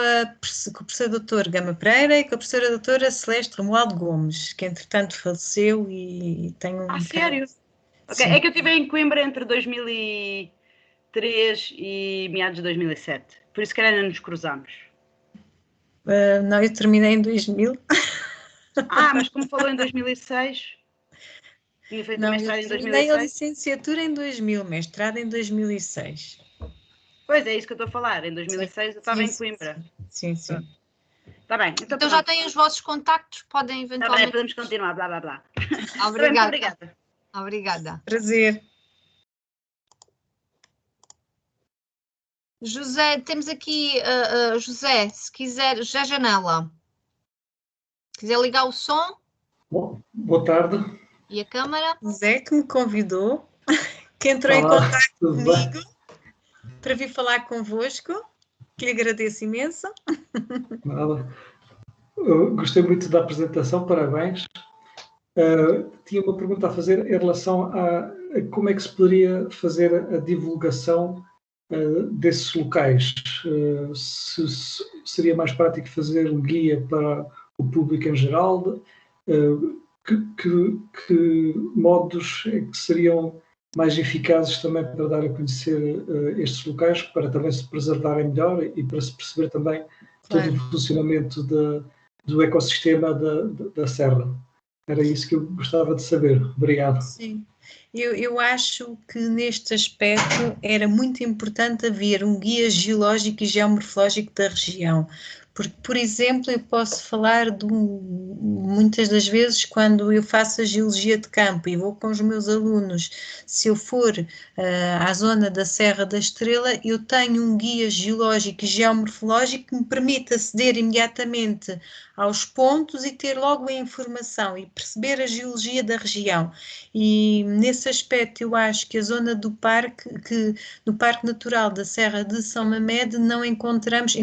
professor doutor Gama Pereira e com a professora doutora Celeste Romualdo Gomes, que entretanto faleceu, e tenho um... sério? Ok, é que eu estive em Coimbra entre 2003 e meados de 2007, por isso que ainda nos cruzamos. Não, eu terminei em 2000. Mas como falou em 2006, tinha feito mestrado em 2006. Terminei a licenciatura em 2000, mestrado em 2006. Pois é, isso que eu estou a falar. Em 2006 eu estava em Coimbra. Sim. Está bem. Então já têm os vossos contactos, podem eventualmente... Está bem, podemos continuar, blá, blá, blá. Obrigada. Prazer. José, temos aqui, José, se quiser, José Janela. Se quiser ligar o som. Boa tarde. E a câmara. José, que me convidou, que entrou em contato comigo para vir falar convosco. que lhe agradeço imenso. Nada. Gostei muito da apresentação, parabéns. Tinha uma pergunta a fazer em relação a como é que se poderia fazer a divulgação desses locais. Se seria mais prático fazer um guia para o público em geral? Que modos é que seriam mais eficazes também para dar a conhecer estes locais, para também se preservarem melhor e para se perceber também todo o funcionamento do ecossistema da Serra? Era isso que eu gostava de saber. Obrigado. Sim, eu acho que neste aspecto era muito importante haver um guia geológico e geomorfológico da região, porque, por exemplo, eu posso falar muitas das vezes quando eu faço a geologia de campo e vou com os meus alunos, se eu for à zona da Serra da Estrela, eu tenho um guia geológico e geomorfológico que me permite aceder imediatamente aos pontos e ter logo a informação e perceber a geologia da região. E nesse aspecto eu acho que a zona do parque, no Parque Natural da Serra de São Mamede, não encontramos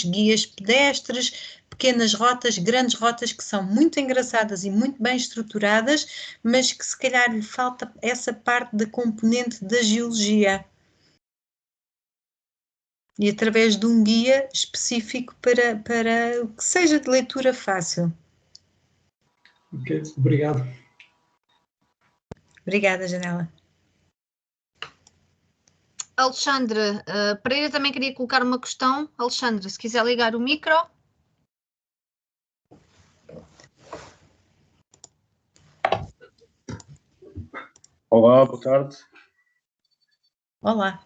guias pedestres, pequenas rotas, grandes rotas que são muito engraçadas e muito bem estruturadas, mas que se calhar lhe falta essa parte da componente da geologia. E através de um guia específico para que seja de leitura fácil. Ok, obrigado. Obrigada, Janela. Alexandre, Pereira também queria colocar uma questão. Alexandre, se quiser ligar o micro. Olá, boa tarde. Olá.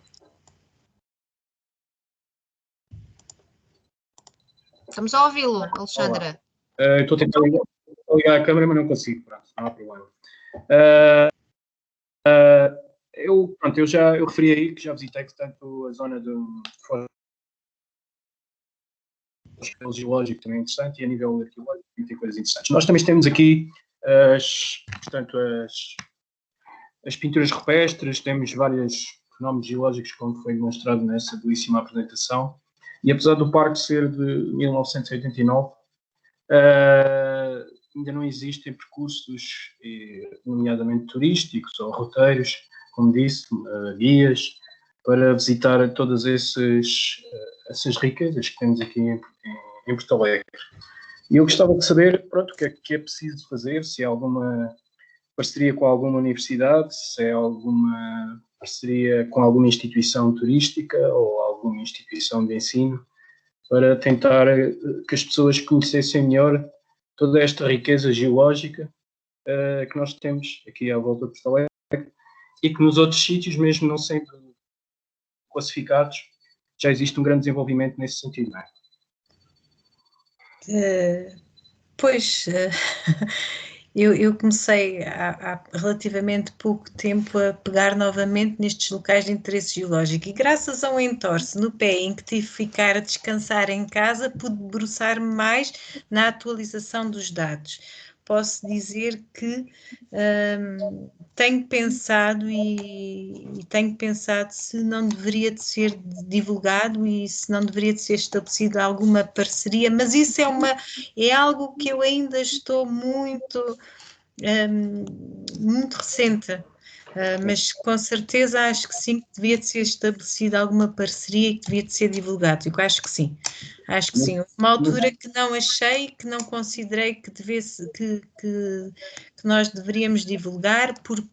Estamos a ouvi-lo, Alexandre. Estou a tentar ligar a câmera, mas não consigo. Pronto, não há problema. Eu referi aí que já visitei, portanto, a zona do geológico também é interessante e a nível arqueológico tem coisas interessantes. Nós também temos aqui as pinturas rupestres, temos vários fenómenos geológicos, como foi demonstrado nessa belíssima apresentação. E apesar do parque ser de 1989, ainda não existem percursos, nomeadamente turísticos ou roteiros, como disse, guias, para visitar todas essas riquezas que temos aqui em Porto Alegre. E eu gostava de saber, pronto, o que é preciso fazer, se há alguma parceria com alguma universidade, se é alguma parceria com alguma instituição turística ou alguma instituição de ensino, para tentar que as pessoas conhecessem melhor toda esta riqueza geológica que nós temos aqui à volta de Porto Alegre e que nos outros sítios, mesmo não sendo classificados, já existe um grande desenvolvimento nesse sentido, não é? Eu comecei há relativamente pouco tempo a pegar novamente nestes locais de interesse geológico e graças a um entorse no pé em que tive que ficar a descansar em casa, pude debruçar-me mais na atualização dos dados. Posso dizer que tenho pensado se não deveria de ser divulgado e se não deveria de ser estabelecida alguma parceria, mas isso é algo que eu ainda estou muito recente, mas com certeza acho que sim, que devia de ser estabelecida alguma parceria e que devia de ser divulgado. Eu acho que sim. Acho que sim. Houve uma altura que não achei, que não considerei que nós deveríamos divulgar por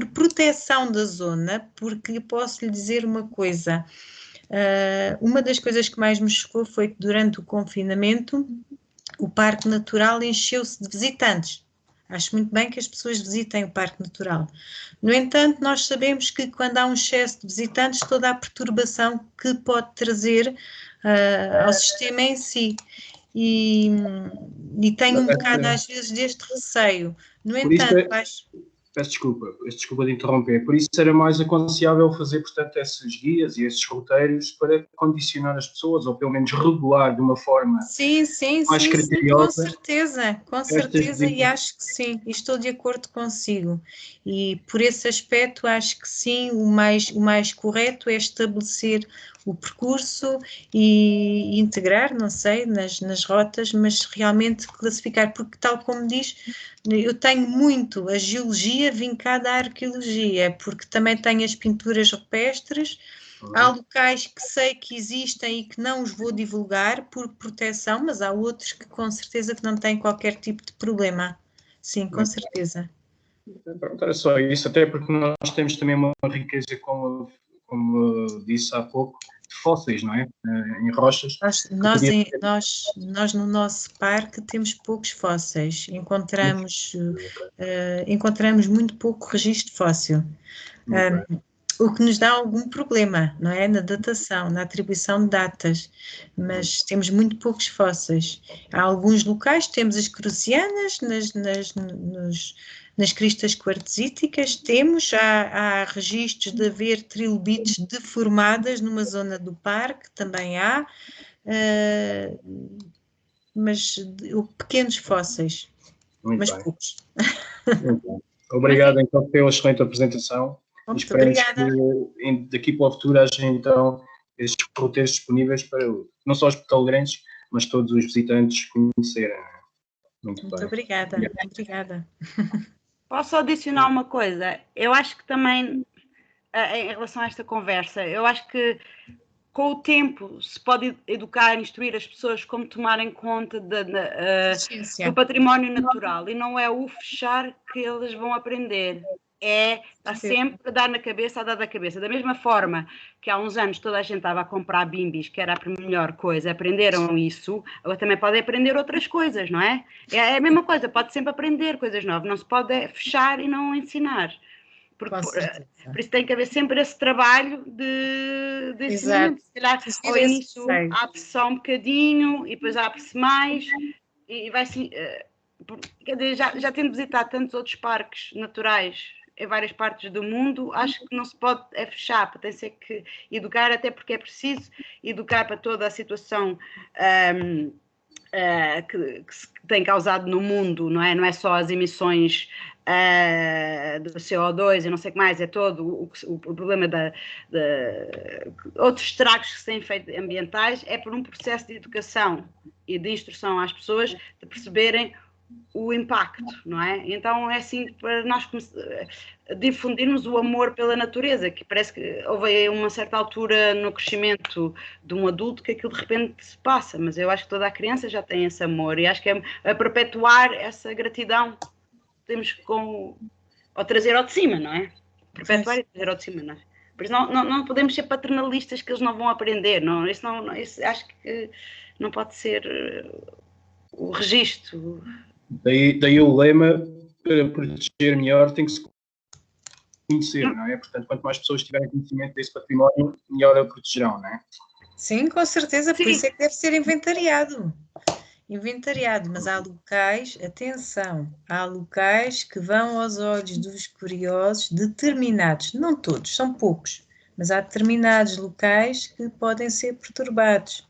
proteção da zona, porque posso lhe dizer uma coisa. Uma das coisas que mais me chocou foi que durante o confinamento o Parque Natural encheu-se de visitantes. Acho muito bem que as pessoas visitem o Parque Natural. No entanto, nós sabemos que quando há um excesso de visitantes, toda a perturbação que pode trazer ao sistema em si. E tenho um bocado, às vezes, deste receio. No entanto, Peço desculpa de interromper. Por isso era mais aconselhável fazer, portanto, esses guias e esses roteiros para condicionar as pessoas, ou pelo menos regular de uma forma mais criteriosa. Com certeza, e acho que sim, estou de acordo consigo. E por esse aspecto acho que sim, o mais correto é estabelecer o percurso e integrar, não sei, nas rotas, mas realmente classificar, porque tal como diz, eu tenho muito a geologia vincada à arqueologia, porque também tenho as pinturas rupestres. Há locais que sei que existem e que não os vou divulgar por proteção, mas há outros que com certeza que não têm qualquer tipo de problema. Sim, com certeza. Pronto, era só isso, até porque nós temos também uma riqueza, como disse há pouco, de fósseis, não é? Em rochas. Nós no nosso parque temos poucos fósseis, encontramos muito pouco registro fóssil. O que nos dá algum problema, não é? Na datação, na atribuição de datas, mas temos muito poucos fósseis. Há alguns locais, temos as crucianas nas cristas quartzíticas, há registros de haver trilobites deformadas numa zona do parque, também há, mas pequenos fósseis, mas poucos. Muito bem. Obrigado, então, pela excelente apresentação. Muito obrigada. Que daqui para o futuro haja então estes roteiros disponíveis para não só os portalegrenses, mas todos os visitantes conhecerem. Muito obrigada. Obrigada. Posso adicionar uma coisa? Eu acho que também, em relação a esta conversa, eu acho que com o tempo se pode educar, instruir as pessoas como tomarem conta do património natural, e não é o fechar que eles vão aprender. Está sempre a dar na cabeça, a dar da cabeça. Da mesma forma que há uns anos toda a gente estava a comprar bimbis, que era a melhor coisa, aprenderam isso, agora também podem aprender outras coisas, não é? É a mesma coisa, pode sempre aprender coisas novas, não se pode fechar e não ensinar. Por isso tem que haver sempre esse trabalho de ensinamento. Se calhar ao início abre-se só um bocadinho e depois abre-se mais e vai-se... Quer dizer, já tendo visitado tantos outros parques naturais em várias partes do mundo, acho que não se pode fechar, tem ser que educar, até porque é preciso educar para toda a situação que se tem causado no mundo, não é só as emissões do CO2 e não sei o que mais, é todo o problema de outros estragos que se têm feito ambientais, é por um processo de educação e de instrução às pessoas de perceberem o impacto, não é? Então é assim para nós difundirmos o amor pela natureza, que parece que houve uma certa altura no crescimento de um adulto que aquilo de repente se passa, mas eu acho que toda a criança já tem esse amor e acho que é a perpetuar essa gratidão temos ou trazer ao de cima, não é? Perpetuar e trazer ao de cima, não é? Por isso não podemos ser paternalistas que eles não vão aprender, não, isso acho que não pode ser o registro. Daí o lema, para proteger melhor tem que se conhecer, não é? Portanto, quanto mais pessoas tiverem conhecimento desse património, melhor a protegerão, não é? Sim, com certeza, por isso é que deve ser inventariado, mas há locais, atenção, há locais que vão aos olhos dos curiosos determinados, não todos, são poucos, mas há determinados locais que podem ser perturbados.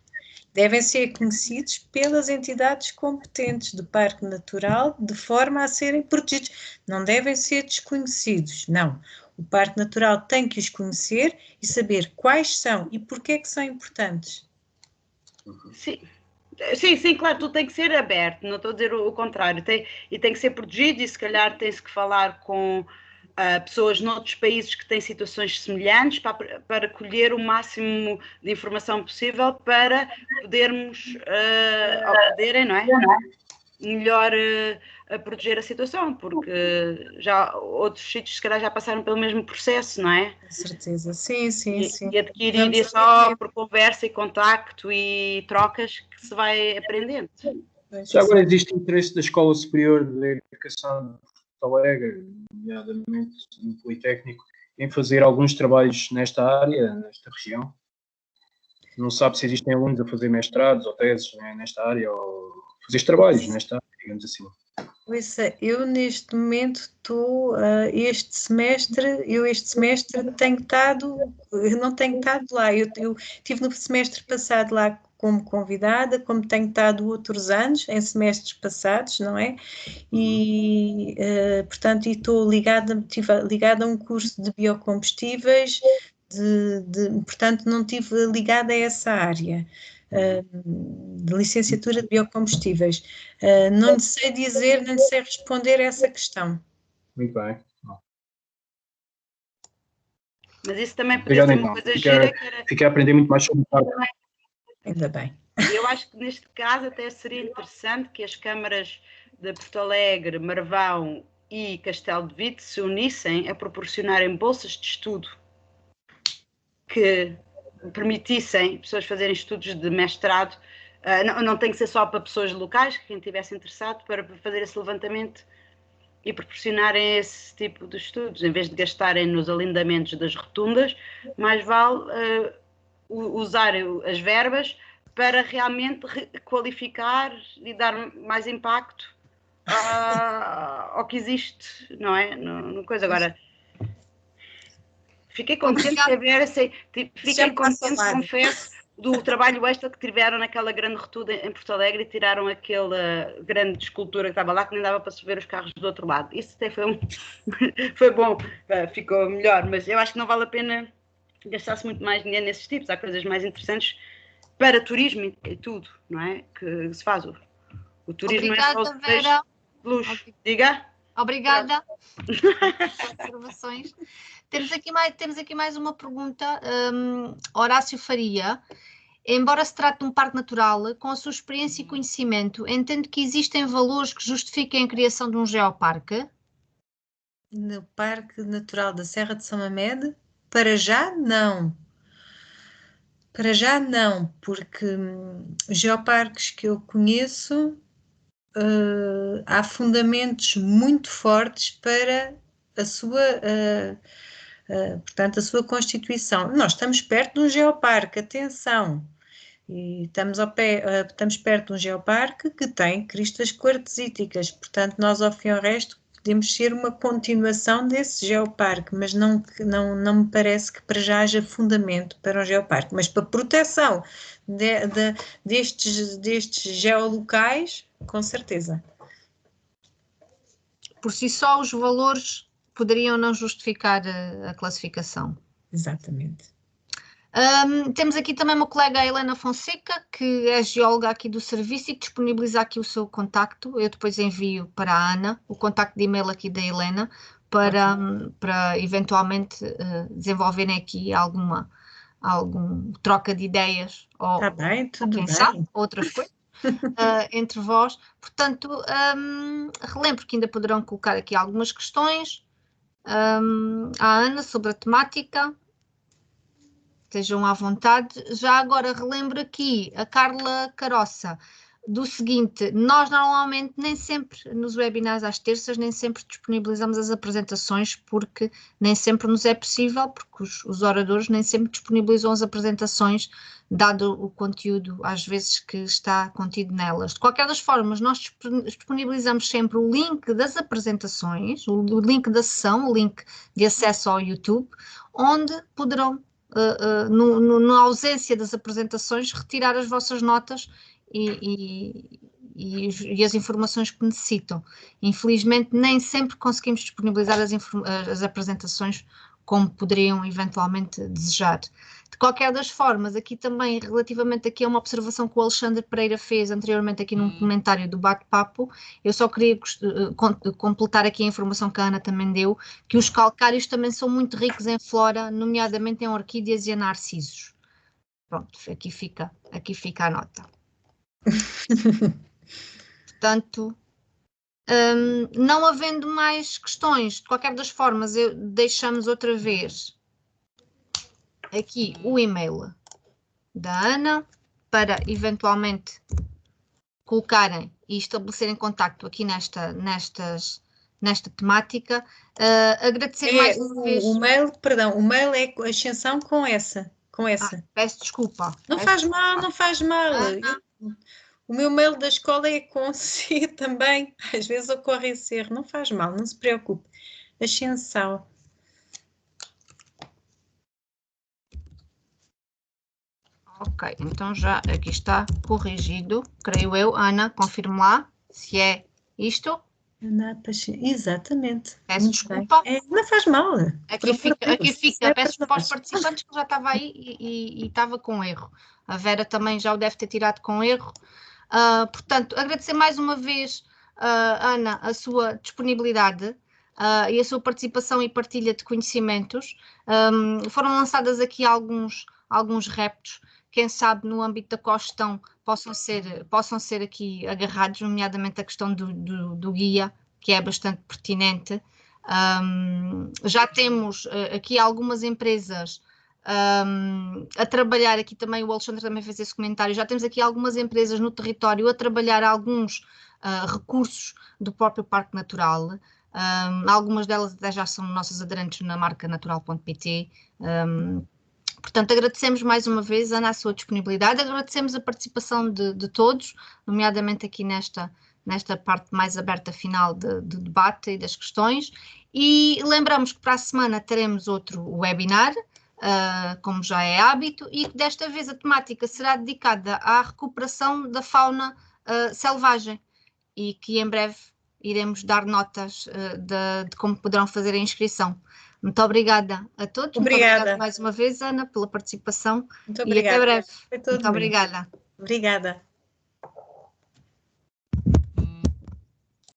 Devem ser conhecidos pelas entidades competentes do Parque Natural de forma a serem protegidos. Não devem ser desconhecidos, não. O Parque Natural tem que os conhecer e saber quais são e porquê que são importantes. Sim, claro, tudo tem que ser aberto, não estou a dizer o contrário, tem que ser protegido e se calhar tem-se que falar com pessoas noutros países que têm situações semelhantes para colher o máximo de informação possível para podermos, não é? Melhor a proteger a situação, porque já outros sítios se calhar já passaram pelo mesmo processo, não é? Com certeza, sim. E adquirir é só por conversa e contacto e trocas que se vai aprendendo. Já agora existe interesse da Escola Superior de Educação de Porto Alegre, nomeadamente no Politécnico, em fazer alguns trabalhos nesta área, nesta região? Não sabe se existem alunos a fazer mestrados ou teses, né, nesta área, ou fazer trabalhos nesta área, digamos assim. Eu neste momento estou, este semestre não tenho estado lá, eu estive no semestre passado lá como convidada, como tenho estado outros anos, em semestres passados, não é? E, portanto, estou ligada a um curso de biocombustíveis, portanto, não estive ligada a essa área de licenciatura de biocombustíveis. Não lhe sei dizer, nem lhe sei responder a essa questão. Muito bem. Mas isso também podia ser uma coisa gira, que era... Fiquei a aprender muito mais sobre o parque. Ainda bem. Eu acho que neste caso até seria interessante que as câmaras de Porto Alegre, Marvão e Castelo de Vite se unissem a proporcionarem bolsas de estudo que permitissem pessoas fazerem estudos de mestrado. Não tem que ser só para pessoas locais, quem estivesse interessado, para fazer esse levantamento e proporcionarem esse tipo de estudos, em vez de gastarem nos alindamentos das rotundas, mais vale usar as verbas para realmente qualificar e dar mais impacto ao que existe, não é? No coisa. Agora, fiquei contente de saber, fiquei contente, confesso, do trabalho extra que tiveram naquela grande rotunda em Porto Alegre e tiraram aquela grande escultura que estava lá, que nem dava para se ver os carros do outro lado. Isso até foi bom, ficou melhor, mas eu acho que não vale a pena gastar-se muito mais dinheiro nesses tipos. Há coisas mais interessantes para turismo e tudo, não é? Que se faz. O turismo Obrigada, não é só Vera. de luxo. Diga? Obrigada pelas observações. Temos aqui mais uma pergunta. Horácio Faria. Embora se trate de um parque natural, com a sua experiência e conhecimento, entendo que existem valores que justifiquem a criação de um geoparque? No Parque Natural da Serra de São Mamede? Para já, não. Para já, não, porque os geoparques que eu conheço, há fundamentos muito fortes para a sua, portanto, a sua constituição. Nós estamos perto de um geoparque, atenção, e estamos perto de um geoparque que tem cristas quartzíticas, portanto, nós, ao fim e ao resto, podemos ser uma continuação desse geoparque, mas não me parece que para já haja fundamento para um geoparque, mas para proteção destes geolocais, com certeza. Por si só, os valores poderiam não justificar a classificação. Exatamente. Temos aqui também uma colega, a Helena Fonseca, que é geóloga aqui do serviço e que disponibiliza aqui o seu contacto. Eu depois envio para a Ana o contacto de e-mail aqui da Helena para eventualmente desenvolverem aqui algum troca de ideias ou, bem, tudo quem bem. sabe, outras coisas entre vós. Portanto, relembro que ainda poderão colocar aqui algumas questões à Ana sobre a temática. Estejam à vontade. Já agora relembro aqui a Carla Caroça do seguinte: nós normalmente nem sempre nos webinars às terças, nem sempre disponibilizamos as apresentações, porque nem sempre nos é possível, porque os oradores nem sempre disponibilizam as apresentações, dado o conteúdo às vezes que está contido nelas. De qualquer das formas, nós disponibilizamos sempre o link das apresentações, o link da sessão, o link de acesso ao YouTube, onde poderão na ausência das apresentações, retirar as vossas notas e as informações que necessitam. Infelizmente, nem sempre conseguimos disponibilizar as apresentações como poderiam eventualmente desejar. De qualquer das formas, aqui também, relativamente aqui a uma observação que o Alexandre Pereira fez anteriormente aqui num comentário do bate-papo, eu só queria completar aqui a informação que a Ana também deu, que os calcários também são muito ricos em flora, nomeadamente em orquídeas e em narcisos. Pronto, aqui fica a nota. Portanto, não havendo mais questões, de qualquer das formas, deixamos outra vez aqui o e-mail da Ana para eventualmente colocarem e estabelecerem contacto aqui nesta temática. Agradecer mais uma vez. O mail é a Ascensão com essa. Peço desculpa. Não faz mal. O meu mail da escola é com C também. Às vezes ocorre esse erro. Não faz mal, não se preocupe. Ascensão. Ok, então já aqui está corrigido, creio eu. Ana, confirme lá se é isto. Ana Paixão, exatamente. Peço Muito bem. desculpa. Não faz mal. Aqui fica, é peço para desculpa aos nós. participantes que já estava aí e estava com erro. A Vera também já o deve ter tirado com erro. Portanto, agradecer mais uma vez, Ana, a sua disponibilidade e a sua participação e partilha de conhecimentos. Foram lançadas aqui alguns reptos, quem sabe no âmbito da cogestão possam ser aqui agarrados, nomeadamente a questão do guia, que é bastante pertinente. Já temos aqui algumas empresas a trabalhar, aqui também o Alexandre também fez esse comentário, já temos aqui algumas empresas no território a trabalhar alguns recursos do próprio Parque Natural. Algumas delas até já são nossas aderentes na marca natural.pt. Portanto, agradecemos mais uma vez, Ana, a sua disponibilidade, agradecemos a participação de todos, nomeadamente aqui nesta parte mais aberta final de debate e das questões, e lembramos que para a semana teremos outro webinar, como já é hábito, e que desta vez a temática será dedicada à recuperação da fauna selvagem, e que em breve iremos dar notas de como poderão fazer a inscrição. Muito obrigada a todos. Obrigada. Muito obrigada mais uma vez, Ana, pela participação. Muito obrigada. E até breve. Foi todo muito obrigada. Obrigada.